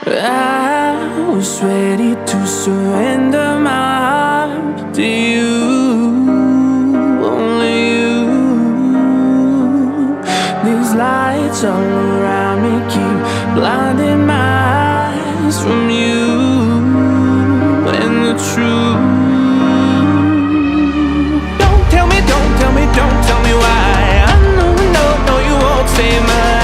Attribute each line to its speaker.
Speaker 1: I was ready to surrender my heart to you, only you. These lights all around me keep blinding my eyes from you and the truth. Don't tell me, don't tell me, don't tell me why. I know you won't save my life.